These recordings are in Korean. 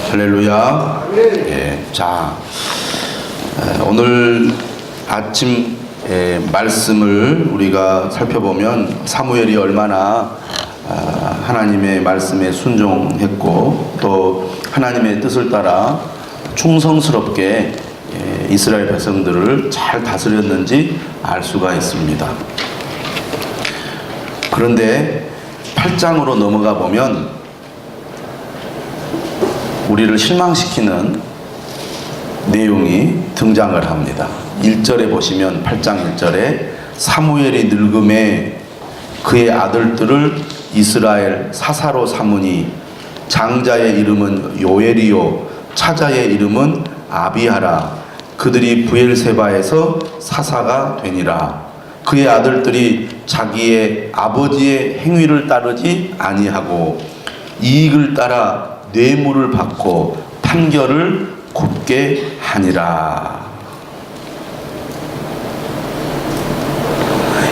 할렐루야. 예, 자, 오늘 아침 말씀을 우리가 살펴보면 사무엘이 얼마나 하나님의 말씀에 순종했고 또 하나님의 뜻을 따라 충성스럽게 이스라엘 백성들을 잘 다스렸는지 알 수가 있습니다. 그런데 8장으로 넘어가 보면 우리를 실망시키는 내용이 등장을 합니다. 1절에 보시면 8장 1절에 사무엘이 늙음에 그의 아들들을 이스라엘 사사로 삼으니 장자의 이름은 요엘이요 차자의 이름은 아비하라. 그들이 브엘세바에서 사사가 되니라. 그의 아들들이 자기의 아버지의 행위를 따르지 아니하고 이익을 따라 뇌물을 받고 판결을 곱게 하니라.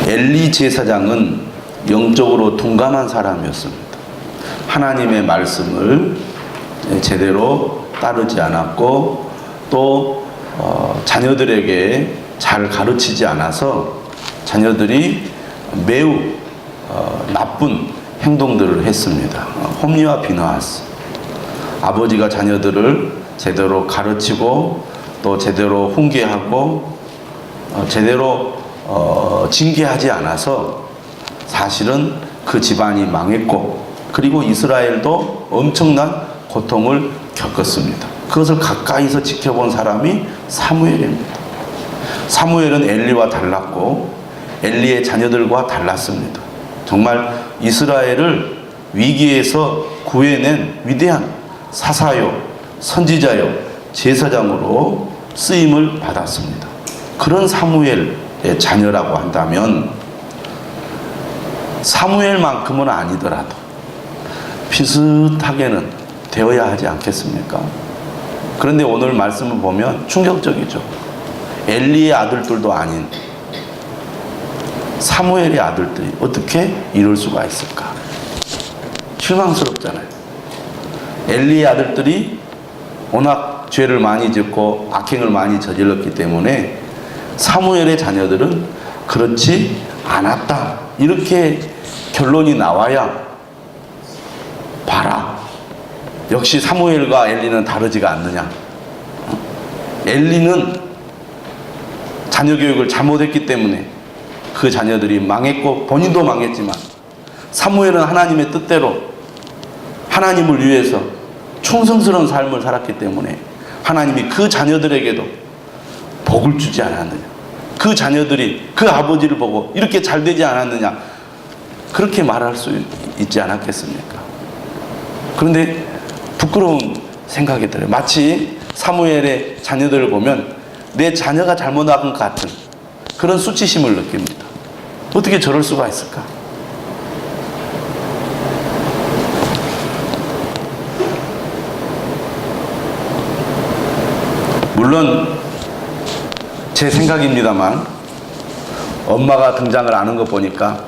엘리 제사장은 영적으로 둔감한 사람이었습니다. 하나님의 말씀을 제대로 따르지 않았고 또 자녀들에게 잘 가르치지 않아서 자녀들이 매우 나쁜 행동들을 했습니다. 홈리와 비느하스. 아버지가 자녀들을 제대로 가르치고 또 제대로 훈계하고 제대로 징계하지 않아서 사실은 그 집안이 망했고 그리고 이스라엘도 엄청난 고통을 겪었습니다. 그것을 가까이서 지켜본 사람이 사무엘입니다. 사무엘은 엘리와 달랐고 엘리의 자녀들과 달랐습니다. 정말 이스라엘을 위기에서 구해낸 위대한 사사요, 선지자요, 제사장으로 쓰임을 받았습니다. 그런 사무엘의 자녀라고 한다면 사무엘만큼은 아니더라도 비슷하게는 되어야 하지 않겠습니까? 그런데 오늘 말씀을 보면 충격적이죠. 엘리의 아들들도 아닌 사무엘의 아들들이 어떻게 이럴 수가 있을까? 실망스럽잖아요. 엘리의 아들들이 워낙 죄를 많이 짓고 악행을 많이 저질렀기 때문에 사무엘의 자녀들은 그렇지 않았다. 이렇게 결론이 나와야 봐라. 역시 사무엘과 엘리는 다르지가 않느냐. 엘리는 자녀 교육을 잘못했기 때문에 그 자녀들이 망했고 본인도 망했지만 사무엘은 하나님의 뜻대로 하나님을 위해서 충성스러운 삶을 살았기 때문에 하나님이 그 자녀들에게도 복을 주지 않았느냐. 그 자녀들이 그 아버지를 보고 이렇게 잘 되지 않았느냐. 그렇게 말할 수 있지 않았겠습니까? 그런데 부끄러운 생각이 들어요. 마치 사무엘의 자녀들을 보면 내 자녀가 잘못한 것 같은 그런 수치심을 느낍니다. 어떻게 저럴 수가 있을까? 물론 제 생각입니다만 엄마가 등장을 안 한 거 보니까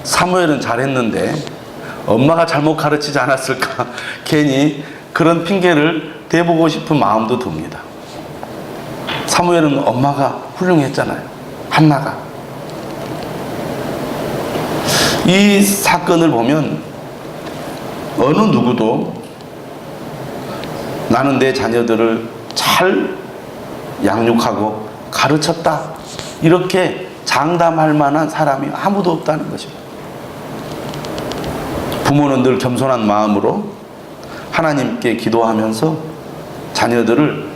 사무엘은 잘했는데 엄마가 잘못 가르치지 않았을까 괜히 그런 핑계를 대보고 싶은 마음도 듭니다. 사무엘은 엄마가 훌륭했잖아요. 한나가. 이 사건을 보면 어느 누구도 나는 내 자녀들을 잘 양육하고 가르쳤다 이렇게 장담할 만한 사람이 아무도 없다는 것입니다. 부모는 늘 겸손한 마음으로 하나님께 기도하면서 자녀들을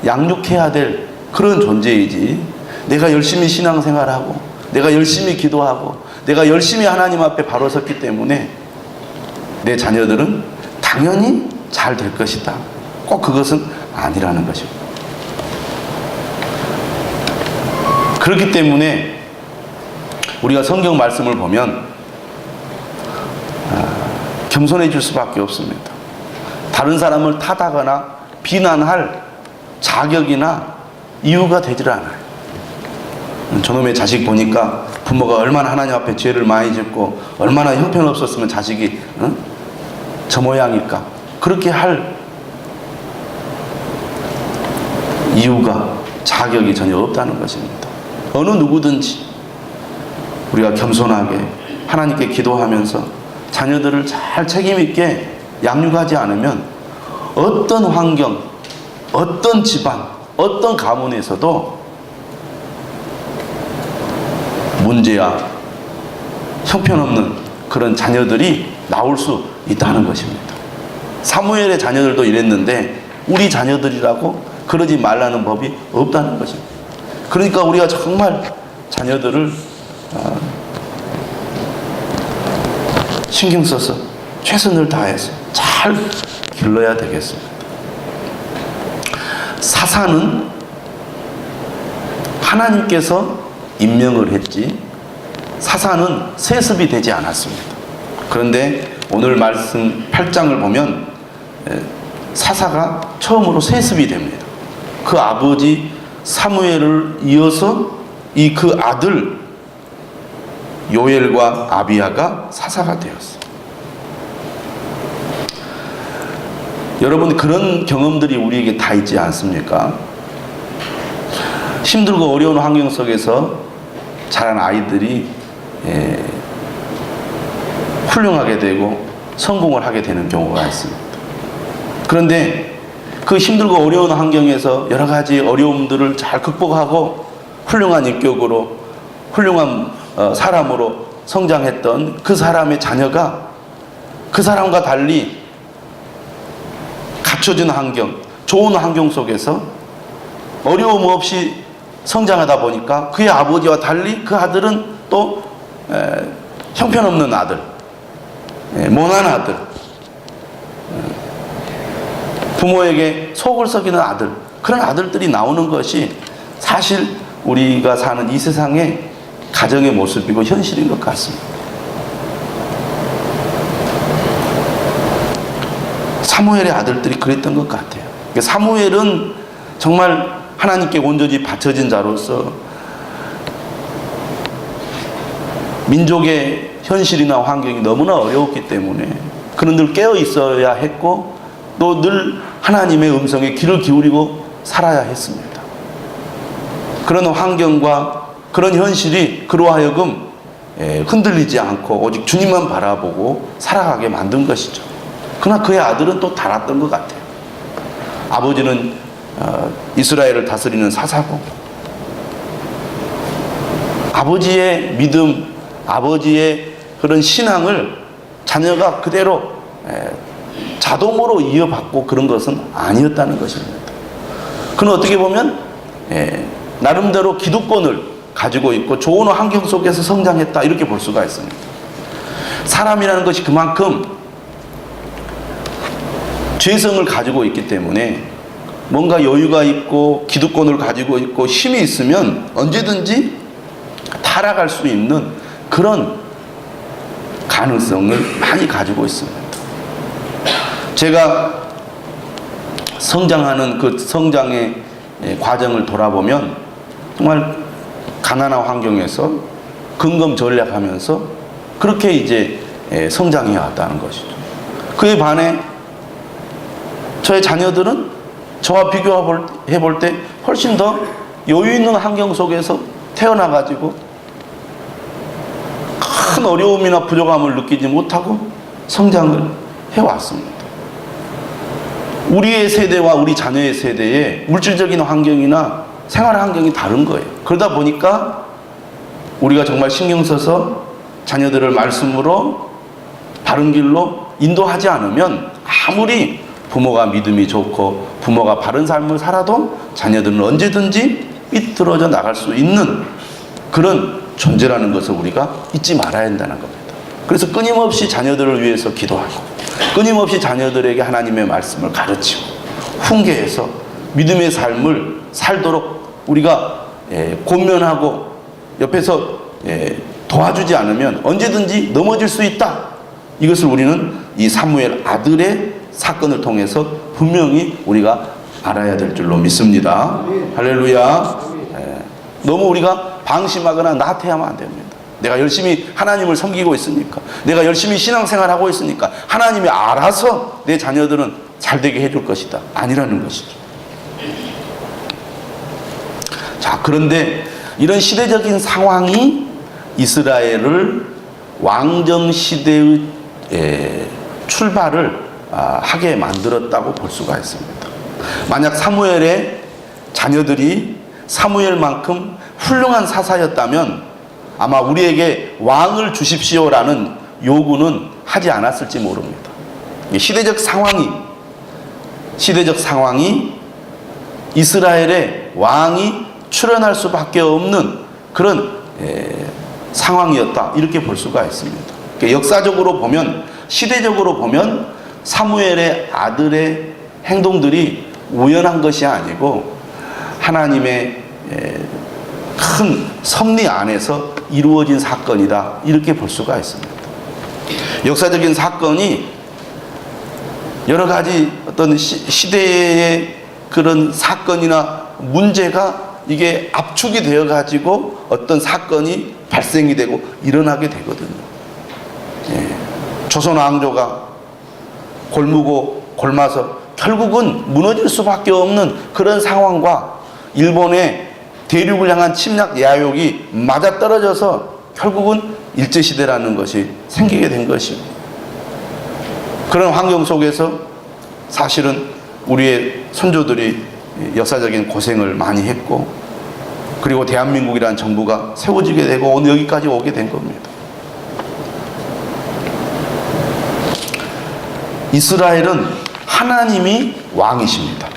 양육해야 될 그런 존재이지 내가 열심히 신앙생활하고 내가 열심히 기도하고 내가 열심히 하나님 앞에 바로 섰기 때문에 내 자녀들은 당연히 잘 될 것이다. 꼭 그것은 아니라는 것입니다. 그렇기 때문에 우리가 성경 말씀을 보면 겸손해질 수밖에 없습니다. 다른 사람을 탓하거나 비난할 자격이나 이유가 되질 않아요. 저놈의 자식 보니까 부모가 얼마나 하나님 앞에 죄를 많이 짓고 얼마나 형편없었으면 자식이 저 모양일까. 그렇게 할 이유가 자격이 전혀 없다는 것입니다. 어느 누구든지 우리가 겸손하게 하나님께 기도하면서 자녀들을 잘 책임있게 양육하지 않으면 어떤 환경, 어떤 집안, 어떤 가문에서도 문제야 형편없는 그런 자녀들이 나올 수 있다는 것입니다. 사무엘의 자녀들도 이랬는데 우리 자녀들이라고 그러지 말라는 법이 없다는 것입니다. 그러니까 우리가 정말 자녀들을 신경 써서 최선을 다해서 잘 길러야 되겠습니다. 사사는 하나님께서 임명을 했지 사사는 세습이 되지 않았습니다. 그런데 오늘 말씀 8장을 보면 사사가 처음으로 세습이 됩니다. 그 아버지 사무엘을 이어서 이 그 아들 요엘과 아비야가 사사가 되었어요. 여러분 그런 경험들이 우리에게 다 있지 않습니까? 힘들고 어려운 환경 속에서 자란 아이들이 훌륭하게 되고 성공을 하게 되는 경우가 있습니다. 그런데 그 힘들고 어려운 환경에서 여러 가지 어려움들을 잘 극복하고 훌륭한 인격으로 훌륭한 사람으로 성장했던 그 사람의 자녀가 그 사람과 달리 갖춰진 환경, 좋은 환경 속에서 어려움 없이 성장하다 보니까 그의 아버지와 달리 그 아들은 또 형편없는 아들, 모난 아들, 부모에게 속을 썩이는 아들, 그런 아들들이 나오는 것이 사실 우리가 사는 이 세상의 가정의 모습이고 현실인 것 같습니다. 사무엘의 아들들이 그랬던 것 같아요. 사무엘은 정말 하나님께 온전히 바쳐진 자로서 민족의 현실이나 환경이 너무나 어려웠기 때문에 그는 늘 깨어 있어야 했고 또 늘 하나님의 음성에 귀를 기울이고 살아야 했습니다. 그런 환경과 그런 현실이 그로 하여금 흔들리지 않고 오직 주님만 바라보고 살아가게 만든 것이죠. 그러나 그의 아들은 또 달랐던 것 같아요. 아버지는 이스라엘을 다스리는 사사고 아버지의 믿음, 아버지의 그런 신앙을 자녀가 그대로 자동으로 이어받고 그런 것은 아니었다는 것입니다. 그는 어떻게 보면 나름대로 기득권을 가지고 있고 좋은 환경 속에서 성장했다 이렇게 볼 수가 있습니다. 사람이라는 것이 그만큼 죄성을 가지고 있기 때문에 뭔가 여유가 있고 기득권을 가지고 있고 힘이 있으면 언제든지 타락할 수 있는 그런 가능성을 많이 가지고 있습니다. 제가 성장하는 그 성장의 과정을 돌아보면 정말 가난한 환경에서 근검전략하면서 그렇게 이제 성장해 왔다는 것이죠. 그에 반해 저의 자녀들은 저와 비교해 볼 때 훨씬 더 여유 있는 환경 속에서 태어나가지고 큰 어려움이나 부족함을 느끼지 못하고 성장을 해왔습니다. 우리의 세대와 우리 자녀의 세대의 물질적인 환경이나 생활 환경이 다른 거예요. 그러다 보니까 우리가 정말 신경 써서 자녀들을 말씀으로 바른 길로 인도하지 않으면 아무리 부모가 믿음이 좋고 부모가 바른 삶을 살아도 자녀들은 언제든지 삐뚤어져 나갈 수 있는 그런 존재라는 것을 우리가 잊지 말아야 한다는 겁니다. 그래서 끊임없이 자녀들을 위해서 기도하고 끊임없이 자녀들에게 하나님의 말씀을 가르치고 훈계해서 믿음의 삶을 살도록 우리가 권면하고 옆에서 도와주지 않으면 언제든지 넘어질 수 있다. 이것을 우리는 이 사무엘 아들의 사건을 통해서 분명히 우리가 알아야 될 줄로 믿습니다. 할렐루야. 너무 우리가 방심하거나 나태하면 안 됩니다. 내가 열심히 하나님을 섬기고 있으니까, 내가 열심히 신앙생활하고 있으니까 하나님이 알아서 내 자녀들은 잘되게 해줄 것이다. 아니라는 것이죠. 자, 그런데 이런 시대적인 상황이 이스라엘을 왕정 시대의 출발을 하게 만들었다고 볼 수가 있습니다. 만약 사무엘의 자녀들이 사무엘만큼 훌륭한 사사였다면 아마 우리에게 왕을 주십시오라는 요구는 하지 않았을지 모릅니다. 시대적 상황이 이스라엘의 왕이 출현할 수밖에 없는 그런 상황이었다, 이렇게 볼 수가 있습니다. 역사적으로 보면, 시대적으로 보면 사무엘의 아들의 행동들이 우연한 것이 아니고 하나님의 큰 섭리 안에서 이루어진 사건이다, 이렇게 볼 수가 있습니다. 역사적인 사건이 여러 가지 어떤 시대의 그런 사건이나 문제가 이게 압축이 되어 가지고 어떤 사건이 발생이 되고 일어나게 되거든요. 조선 왕조가 골무고 골마서 결국은 무너질 수밖에 없는 그런 상황과 일본의 대륙을 향한 침략 야욕이 맞아떨어져서 결국은 일제시대라는 것이 생기게 된 것이고, 그런 환경 속에서 사실은 우리의 선조들이 역사적인 고생을 많이 했고, 그리고 대한민국이라는 정부가 세워지게 되고 오늘 여기까지 오게 된 겁니다. 이스라엘은 하나님이 왕이십니다.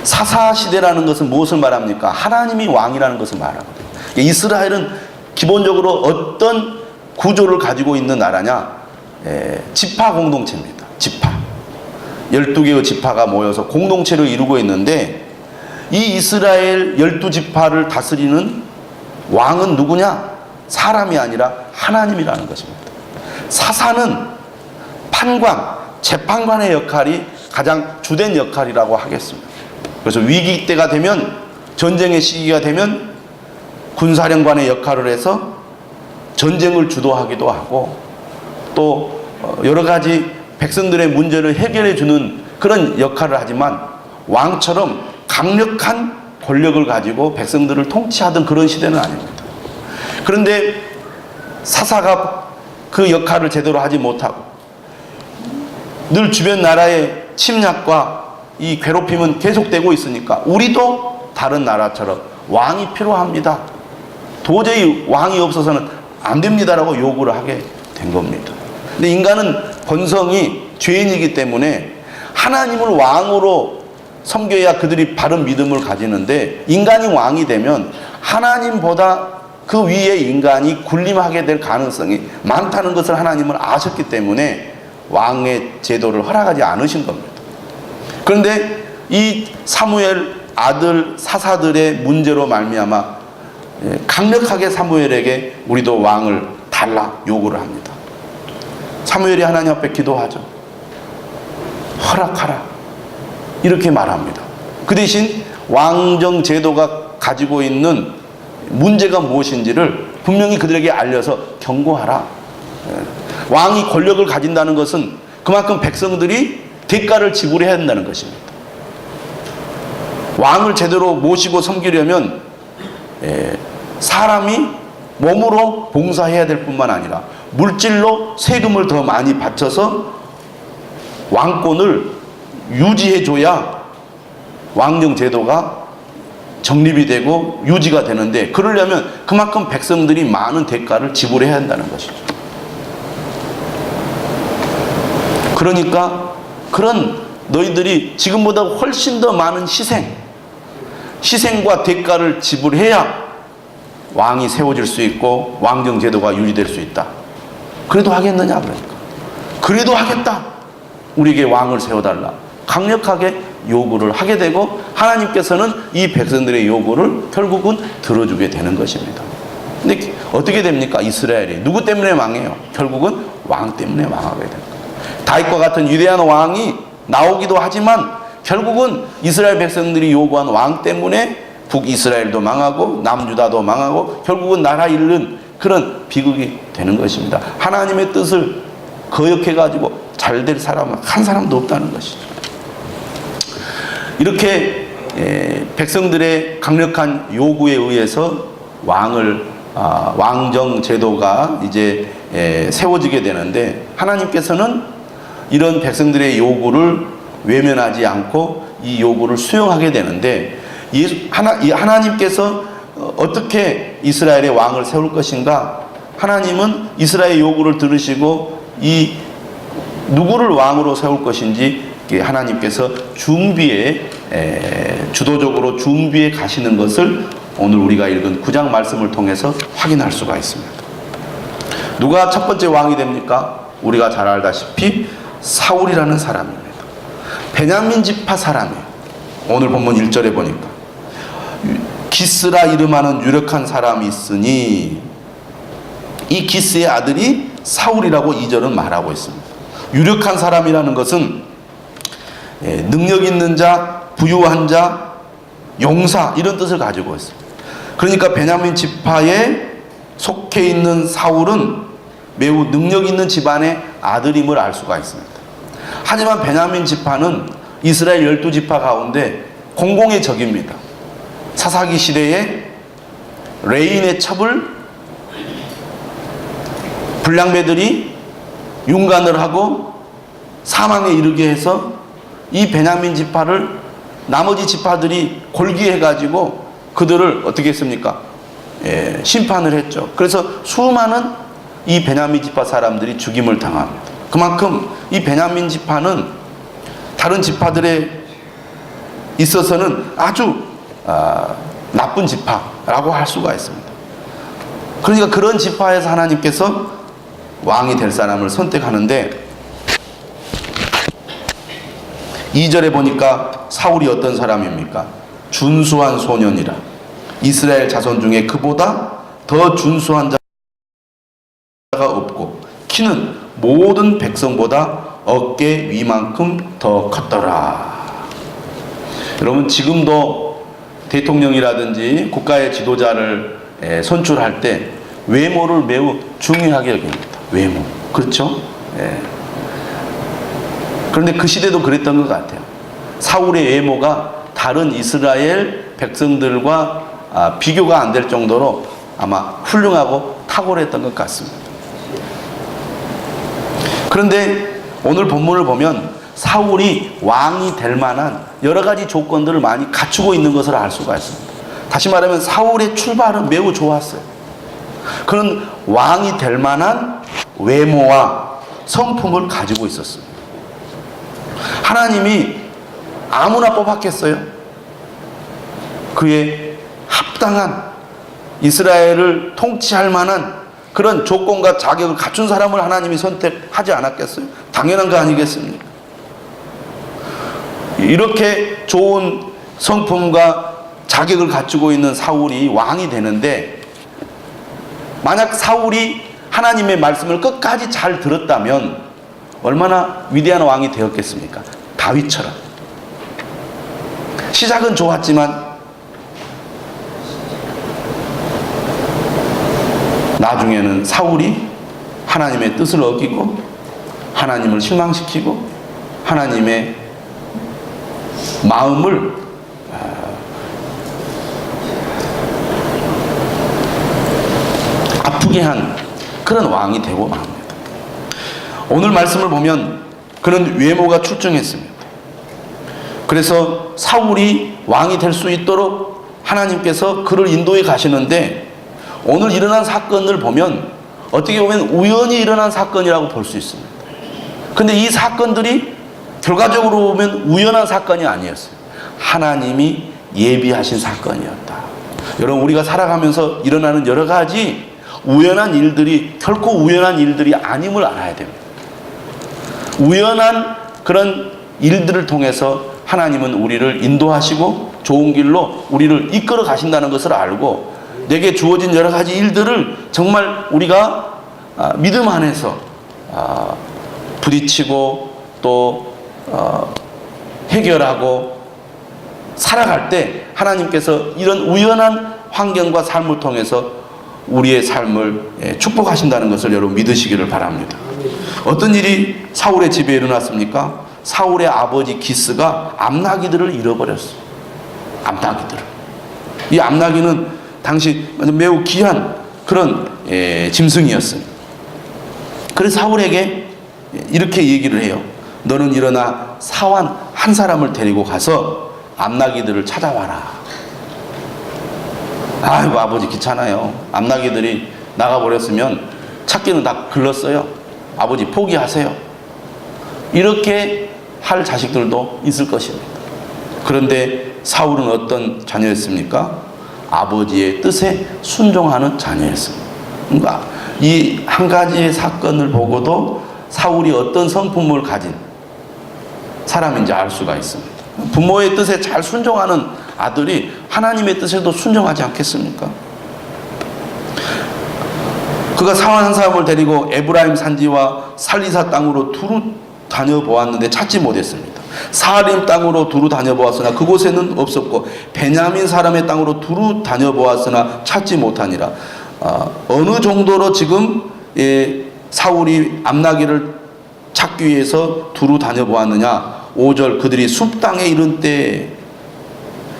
사사시대라는 것은 무엇을 말합니까? 하나님이 왕이라는 것을 말하거든요. 이스라엘은 기본적으로 어떤 구조를 가지고 있는 나라냐? 지파 공동체입니다. 지파. 12개의 지파가 모여서 공동체를 이루고 있는데, 이 이스라엘 12지파를 다스리는 왕은 누구냐? 사람이 아니라 하나님이라는 것입니다. 사사는 판관, 재판관의 역할이 가장 주된 역할이라고 하겠습니다. 그래서 위기 때가 되면, 전쟁의 시기가 되면 군사령관의 역할을 해서 전쟁을 주도하기도 하고, 또 여러 가지 백성들의 문제를 해결해 주는 그런 역할을 하지만, 왕처럼 강력한 권력을 가지고 백성들을 통치하던 그런 시대는 아닙니다. 그런데 사사가 그 역할을 제대로 하지 못하고 늘 주변 나라의 침략과 이 괴롭힘은 계속되고 있으니까 우리도 다른 나라처럼 왕이 필요합니다, 도저히 왕이 없어서는 안 됩니다라고 요구를 하게 된 겁니다. 근데 인간은 본성이 죄인이기 때문에 하나님을 왕으로 섬겨야 그들이 바른 믿음을 가지는데, 인간이 왕이 되면 하나님보다 그 위에 인간이 군림하게 될 가능성이 많다는 것을 하나님은 아셨기 때문에 왕의 제도를 허락하지 않으신 겁니다. 그런데 이 사무엘 아들 사사들의 문제로 말미암아 강력하게 사무엘에게 우리도 왕을 달라 요구를 합니다. 사무엘이 하나님 앞에 기도하죠. 허락하라, 이렇게 말합니다. 그 대신 왕정 제도가 가지고 있는 문제가 무엇인지를 분명히 그들에게 알려서 경고하라. 왕이 권력을 가진다는 것은 그만큼 백성들이 대가를 지불해야 한다는 것입니다. 왕을 제대로 모시고 섬기려면 사람이 몸으로 봉사해야 될 뿐만 아니라 물질로 세금을 더 많이 바쳐서 왕권을 유지해줘야 왕정 제도가 정립이 되고 유지가 되는데, 그러려면 그만큼 백성들이 많은 대가를 지불해야 한다는 것이죠. 그러니까 그런 너희들이 지금보다 훨씬 더 많은 희생과 대가를 지불해야 왕이 세워질 수 있고 왕정 제도가 유지될 수 있다. 그래도 하겠느냐? 그러니까 그래도 하겠다, 우리에게 왕을 세워달라, 강력하게 요구를 하게 되고, 하나님께서는 이 백성들의 요구를 결국은 들어주게 되는 것입니다. 근데 어떻게 됩니까? 이스라엘이 누구 때문에 망해요? 결국은 왕 때문에 망하게 됩니다. 다윗과 같은 위대한 왕이 나오기도 하지만 결국은 이스라엘 백성들이 요구한 왕 때문에 북이스라엘도 망하고 남유다도 망하고 결국은 나라 잃는 그런 비극이 되는 것입니다. 하나님의 뜻을 거역해가지고 잘 될 사람은 한 사람도 없다는 것이죠. 이렇게 백성들의 강력한 요구에 의해서 왕정 제도가 이제 세워지게 되는데, 하나님께서는 이런 백성들의 요구를 외면하지 않고 이 요구를 수용하게 되는데, 하나님께서 어떻게 이스라엘의 왕을 세울 것인가? 하나님은 이스라엘의 요구를 들으시고 이 누구를 왕으로 세울 것인지 하나님께서 주도적으로 준비해 가시는 것을 오늘 우리가 읽은 9장 말씀을 통해서 확인할 수가 있습니다. 누가 첫 번째 왕이 됩니까? 우리가 잘 알다시피 사울이라는 사람입니다. 베냐민 지파 사람이에요. 오늘 본문 1절에 보니까 기스라 이름하는 유력한 사람이 있으니, 이 기스의 아들이 사울이라고 2절은 말하고 있습니다. 유력한 사람이라는 것은 능력 있는 자, 부유한 자, 용사, 이런 뜻을 가지고 있습니다. 그러니까 베냐민 지파에 속해 있는 사울은 매우 능력 있는 집안의 아들임을 알 수가 있습니다. 하지만 베냐민 지파는 이스라엘 12지파 가운데 공공의 적입니다. 사사기 시대에 레인의 첩을 불량배들이 윤관을 하고 사망에 이르게 해서 이 베냐민 지파를 나머지 지파들이 골기해가지고 그들을 어떻게 했습니까? 심판을 했죠. 그래서 수많은 이 베냐민 지파 사람들이 죽임을 당합니다. 그만큼 이 베냐민 지파는 다른 지파들에 있어서는 아주 나쁜 지파라고 할 수가 있습니다. 그러니까 그런 지파에서 하나님께서 왕이 될 사람을 선택하는데, 2절에 보니까 사울이 어떤 사람입니까? 준수한 소년이라. 이스라엘 자손 중에 그보다 더 준수한 자가 없고 키는 모든 백성보다 어깨 위만큼 더 컸더라. 여러분, 지금도 대통령이라든지 국가의 지도자를 선출할 때 외모를 매우 중요하게 여깁니다. 외모. 그렇죠? 그런데 그 시대도 그랬던 것 같아요. 사울의 외모가 다른 이스라엘 백성들과 비교가 안 될 정도로 아마 훌륭하고 탁월했던 것 같습니다. 그런데 오늘 본문을 보면 사울이 왕이 될 만한 여러 가지 조건들을 많이 갖추고 있는 것을 알 수가 있습니다. 다시 말하면 사울의 출발은 매우 좋았어요. 그는 왕이 될 만한 외모와 성품을 가지고 있었습니다. 하나님이 아무나 뽑았겠어요? 그의 합당한 이스라엘을 통치할 만한 그런 조건과 자격을 갖춘 사람을 하나님이 선택하지 않았겠어요? 당연한 거 아니겠습니까? 이렇게 좋은 성품과 자격을 갖추고 있는 사울이 왕이 되는데, 만약 사울이 하나님의 말씀을 끝까지 잘 들었다면 얼마나 위대한 왕이 되었겠습니까? 다윗처럼. 시작은 좋았지만 나중에는 사울이 하나님의 뜻을 어기고 하나님을 실망시키고 하나님의 마음을 아프게 한 그런 왕이 되고 맙니다. 오늘 말씀을 보면 그런 외모가 출중했습니다. 그래서 사울이 왕이 될 수 있도록 하나님께서 그를 인도해 가시는데, 오늘 일어난 사건을 보면 어떻게 보면 우연히 일어난 사건이라고 볼 수 있습니다. 근데 이 사건들이 결과적으로 보면 우연한 사건이 아니었어요. 하나님이 예비하신 사건이었다. 여러분, 우리가 살아가면서 일어나는 여러 가지 우연한 일들이 결코 우연한 일들이 아님을 알아야 됩니다. 우연한 그런 일들을 통해서 하나님은 우리를 인도하시고 좋은 길로 우리를 이끌어 가신다는 것을 알고, 내게 주어진 여러 가지 일들을 정말 우리가 믿음 안에서 부딪히고 또 해결하고 살아갈 때 하나님께서 이런 우연한 환경과 삶을 통해서 우리의 삶을 축복하신다는 것을 여러분 믿으시기를 바랍니다. 어떤 일이 사울의 집에 일어났습니까? 사울의 아버지 기스가 암나기들을 잃어버렸어요. 암나귀들을. 이 암나귀는 당시 매우 귀한 그런 짐승이었습니다. 그래서 사울에게 이렇게 얘기를 해요. 너는 일어나 사환 한 사람을 데리고 가서 암나귀들을 찾아와라. 아이고 아버지 귀찮아요. 암나귀들이 나가버렸으면 찾기는 다 글렀어요. 아버지 포기하세요. 이렇게 할 자식들도 있을 것입니다. 그런데 사울은 어떤 자녀였습니까? 아버지의 뜻에 순종하는 자녀였습니다. 그러니까 이 한 가지의 사건을 보고도 사울이 어떤 성품을 가진 사람인지 알 수가 있습니다. 부모의 뜻에 잘 순종하는 아들이 하나님의 뜻에도 순종하지 않겠습니까? 그가 사환 한 사람을 데리고 에브라임 산지와 살리사 땅으로 두루 다녀보았는데 찾지 못했습니다. 사하림 땅으로 두루 다녀보았으나 그곳에는 없었고 베냐민 사람의 땅으로 두루 다녀보았으나 찾지 못하니라. 어느 정도로 지금 사울이 암나귀를 찾기 위해서 두루 다녀보았느냐. 5절 그들이 숲 땅에 이른 때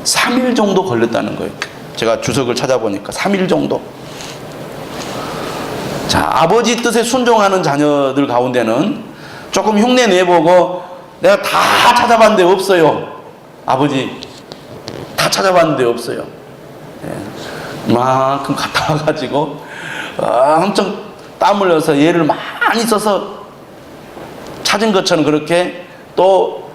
3일 정도 걸렸다는 거예요. 제가 주석을 찾아보니까 3일 정도. 자, 아버지 뜻에 순종하는 자녀들 가운데는 조금 흉내 내보고 내가 다 찾아봤는데 없어요. 아버지 다 찾아봤는데 없어요. 이만큼 갔다 와가지고 엄청 땀 흘려서 애를 많이 써서 찾은 것처럼 그렇게 또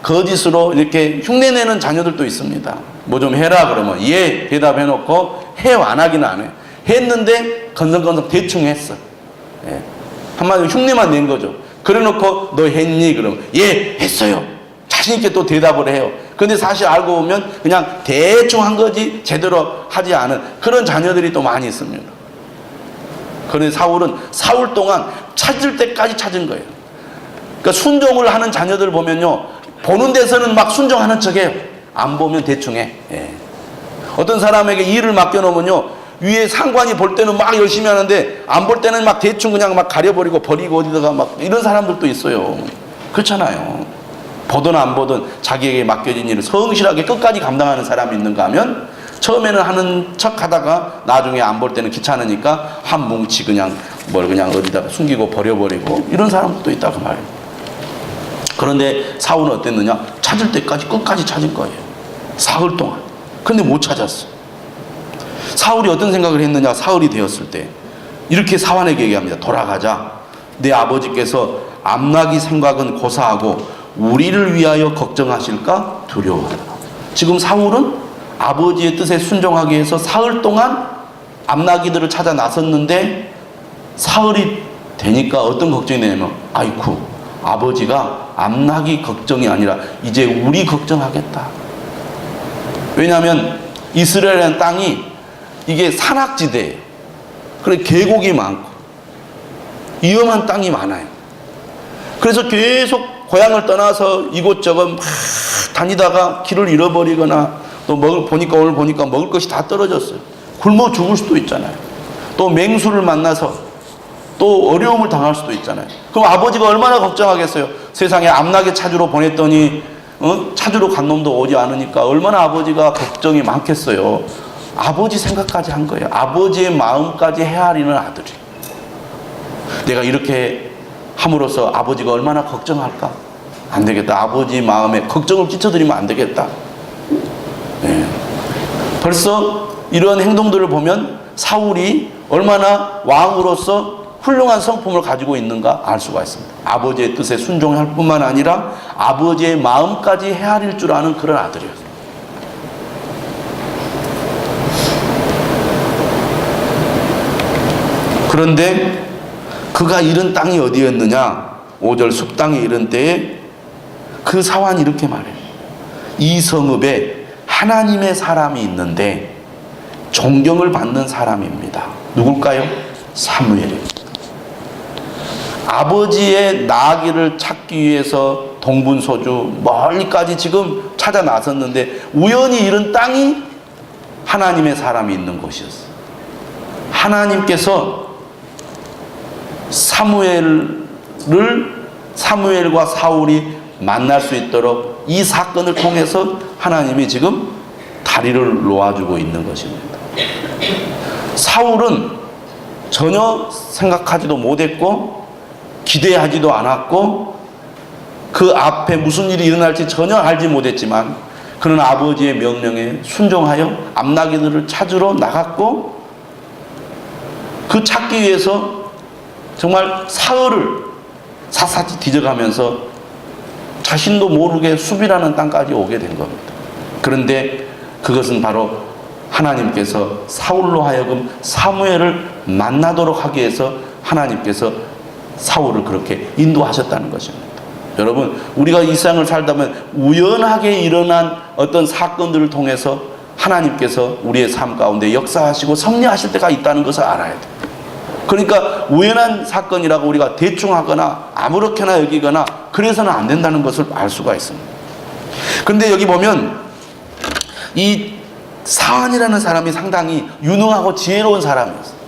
거짓으로 이렇게 흉내내는 자녀들도 있습니다. 뭐 좀 해라 그러면 예 대답해놓고 해요. 안 하기는 안 해요. 했는데 건성건성 대충 했어. 한마디로 흉내만 낸 거죠. 그래놓고 너 했니? 그러면 예 했어요. 자신있게 또 대답을 해요. 근데 사실 알고 보면 그냥 대충 한 거지 제대로 하지 않은 그런 자녀들이 또 많이 있습니다. 그런데 사울은 사흘 동안 찾을 때까지 찾은 거예요. 그러니까 순종을 하는 자녀들 보면요, 보는 데서는 막 순종하는 척해요. 안 보면 대충 해. 어떤 사람에게 일을 맡겨놓으면요, 위에 상관이 볼 때는 막 열심히 하는데 안 볼 때는 막 대충 그냥 막 가려버리고 버리고 어디다가 막 이런 사람들도 있어요. 그렇잖아요. 보든 안 보든 자기에게 맡겨진 일을 성실하게 끝까지 감당하는 사람이 있는가 하면 처음에는 하는 척 하다가 나중에 안 볼 때는 귀찮으니까 한 뭉치 그냥 뭘 그냥 어디다가 숨기고 버려버리고 이런 사람도 있다고 말이에요. 그런데 사울은 어땠느냐? 찾을 때까지 끝까지 찾은 거예요. 사흘 동안. 근데 못 찾았어. 사울이 어떤 생각을 했느냐? 사흘이 되었을 때 이렇게 사환에게 얘기합니다. 돌아가자. 내 아버지께서 암나귀 생각은 고사하고 우리를 위하여 걱정하실까 두려워하라. 지금 사울은 아버지의 뜻에 순종하기 위해서 사흘 동안 암나귀들을 찾아 나섰는데 사흘이 되니까 어떤 걱정이 되냐면 아이쿠 아버지가 암나귀 걱정이 아니라 이제 우리 걱정하겠다. 왜냐하면 이스라엘이라는 땅이 이게 산악지대예요. 그래 계곡이 많고 위험한 땅이 많아요. 그래서 계속 고향을 떠나서 이곳저곳 막 다니다가 길을 잃어버리거나 또 오늘 보니까 먹을 것이 다 떨어졌어요. 굶어 죽을 수도 있잖아요. 또 맹수를 만나서 또 어려움을 당할 수도 있잖아요. 그럼 아버지가 얼마나 걱정하겠어요. 세상에 암나귀 찾으러 보냈더니 찾으러 간 놈도 오지 않으니까 얼마나 아버지가 걱정이 많겠어요. 아버지 생각까지 한 거예요. 아버지의 마음까지 헤아리는 아들이. 내가 이렇게 함으로써 아버지가 얼마나 걱정할까? 안 되겠다. 아버지 마음에 걱정을 끼쳐드리면 안 되겠다. 벌써 이런 행동들을 보면 사울이 얼마나 왕으로서 훌륭한 성품을 가지고 있는가 알 수가 있습니다. 아버지의 뜻에 순종할 뿐만 아니라 아버지의 마음까지 헤아릴 줄 아는 그런 아들이었어요. 그런데 그가 이른 땅이 어디였느냐? 5절 숲 땅에 이른 때에 그 사환이 이렇게 말해요. 이 성읍에 하나님의 사람이 있는데 존경을 받는 사람입니다. 누굴까요? 사무엘입니다. 아버지의 나귀를 찾기 위해서 동분서주 멀리까지 지금 찾아 나섰는데 우연히 이른 땅이 하나님의 사람이 있는 곳이었어요. 하나님께서 사무엘과 사울이 만날 수 있도록 이 사건을 통해서 하나님이 지금 다리를 놓아주고 있는 것입니다. 사울은 전혀 생각하지도 못했고 기대하지도 않았고 그 앞에 무슨 일이 일어날지 전혀 알지 못했지만 그는 아버지의 명령에 순종하여 암나귀들을 찾으러 나갔고 그 찾기 위해서 정말 사흘을 샅샅이 뒤져가면서 자신도 모르게 수비라는 땅까지 오게 된 겁니다. 그런데 그것은 바로 하나님께서 사울로 하여금 사무엘을 만나도록 하기 위해서 하나님께서 사울을 그렇게 인도하셨다는 것입니다. 여러분, 우리가 이 세상을 살다 보면 우연하게 일어난 어떤 사건들을 통해서 하나님께서 우리의 삶 가운데 역사하시고 섭리하실 때가 있다는 것을 알아야 돼요. 그러니까 우연한 사건이라고 우리가 대충 하거나 아무렇게나 여기거나 그래서는 안 된다는 것을 알 수가 있습니다. 그런데 여기 보면 이 사안이라는 사람이 상당히 유능하고 지혜로운 사람이었어요.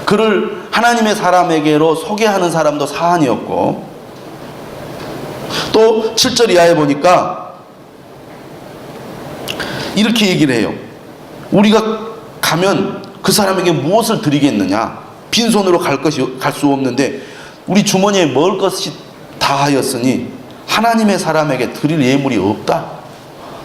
그를 하나님의 사람에게로 소개하는 사람도 사안이었고, 또 7절 이하에 보니까 이렇게 얘기를 해요. 우리가 가면 그 사람에게 무엇을 드리겠느냐? 빈손으로 갈 수 없는데 우리 주머니에 먹을 것이 다하였으니 하나님의 사람에게 드릴 예물이 없다.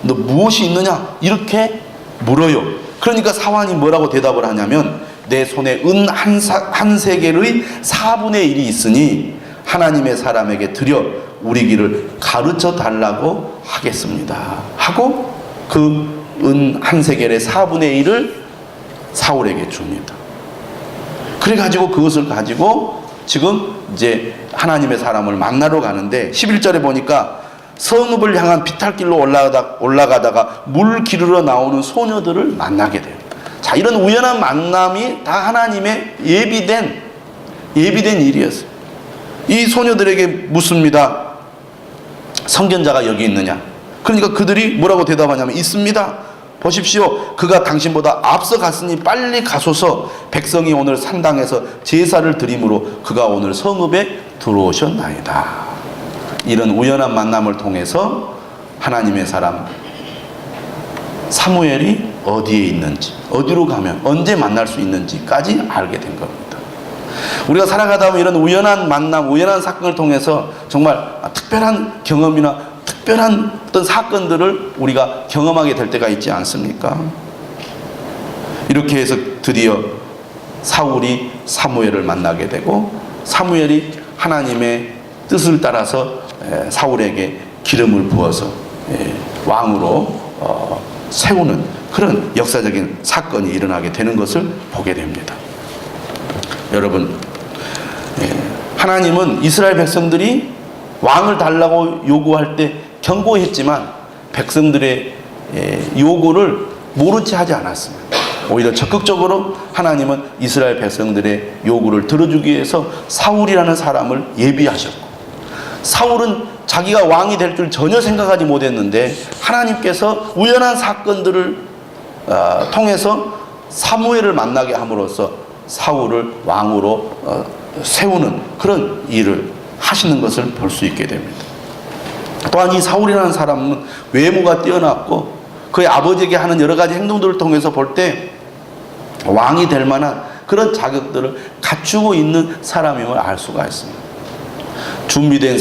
너 무엇이 있느냐? 이렇게 물어요. 그러니까 사환이 뭐라고 대답을 하냐면 내 손에 은 한 세겔의 4분의 1이 있으니 하나님의 사람에게 드려 우리 길을 가르쳐 달라고 하겠습니다. 하고 그 은 한 세겔의 4분의 1을 사울에게 줍니다. 그래가지고 그것을 가지고 지금 이제 하나님의 사람을 만나러 가는데 11절에 보니까 성읍을 향한 비탈길로 올라가다가 물 기르러 나오는 소녀들을 만나게 돼요. 자, 이런 우연한 만남이 다 하나님의 예비된 일이었어요. 이 소녀들에게 묻습니다. 선견자가 여기 있느냐? 그러니까 그들이 뭐라고 대답하냐면 있습니다. 보십시오. 그가 당신보다 앞서 갔으니 빨리 가소서. 백성이 오늘 산당에서 제사를 드림으로 그가 오늘 성읍에 들어오셨나이다. 이런 우연한 만남을 통해서 하나님의 사람 사무엘이 어디에 있는지, 어디로 가면 언제 만날 수 있는지까지 알게 된 겁니다. 우리가 살아가다 보면 이런 우연한 만남, 우연한 사건을 통해서 정말 특별한 경험이나 특별한 어떤 사건들을 우리가 경험하게 될 때가 있지 않습니까? 이렇게 해서 드디어 사울이 사무엘을 만나게 되고 사무엘이 하나님의 뜻을 따라서 사울에게 기름을 부어서 왕으로 세우는 그런 역사적인 사건이 일어나게 되는 것을 보게 됩니다. 여러분, 하나님은 이스라엘 백성들이 왕을 달라고 요구할 때 경고했지만 백성들의 요구를 모른 채 하지 않았습니다. 오히려 적극적으로 하나님은 이스라엘 백성들의 요구를 들어주기 위해서 사울이라는 사람을 예비하셨고, 사울은 자기가 왕이 될 줄 전혀 생각하지 못했는데 하나님께서 우연한 사건들을 통해서 사무엘을 만나게 함으로써 사울을 왕으로 세우는 그런 일을 하시는 것을 볼 수 있게 됩니다. 또한 이 사울이라는 사람은 외모가 뛰어났고 그의 아버지에게 하는 여러 가지 행동들을 통해서 볼 때 왕이 될 만한 그런 자격들을 갖추고 있는 사람임을 알 수가 있습니다. 준비된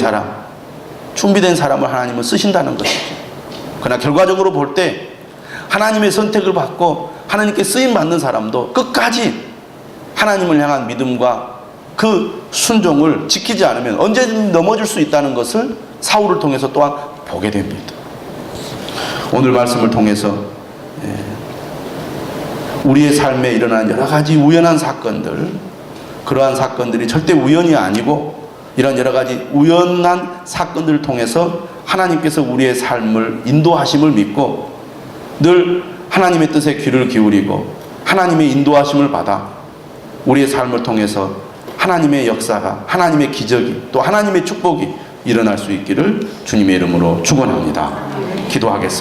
사람을 하나님은 쓰신다는 것이죠. 그러나 결과적으로 볼 때 하나님의 선택을 받고 하나님께 쓰임받는 사람도 끝까지 하나님을 향한 믿음과 그 순종을 지키지 않으면 언제든지 넘어질 수 있다는 것을 사울을 통해서 또한 보게 됩니다. 오늘 말씀을 통해서 우리의 삶에 일어나는 여러 가지 우연한 사건들, 그러한 사건들이 절대 우연이 아니고 이런 여러 가지 우연한 사건들을 통해서 하나님께서 우리의 삶을 인도하심을 믿고 늘 하나님의 뜻에 귀를 기울이고 하나님의 인도하심을 받아 우리의 삶을 통해서 하나님의 역사가, 하나님의 기적이, 또 하나님의 축복이 일어날 수 있기를 주님의 이름으로 축원합니다. 기도하겠습니다.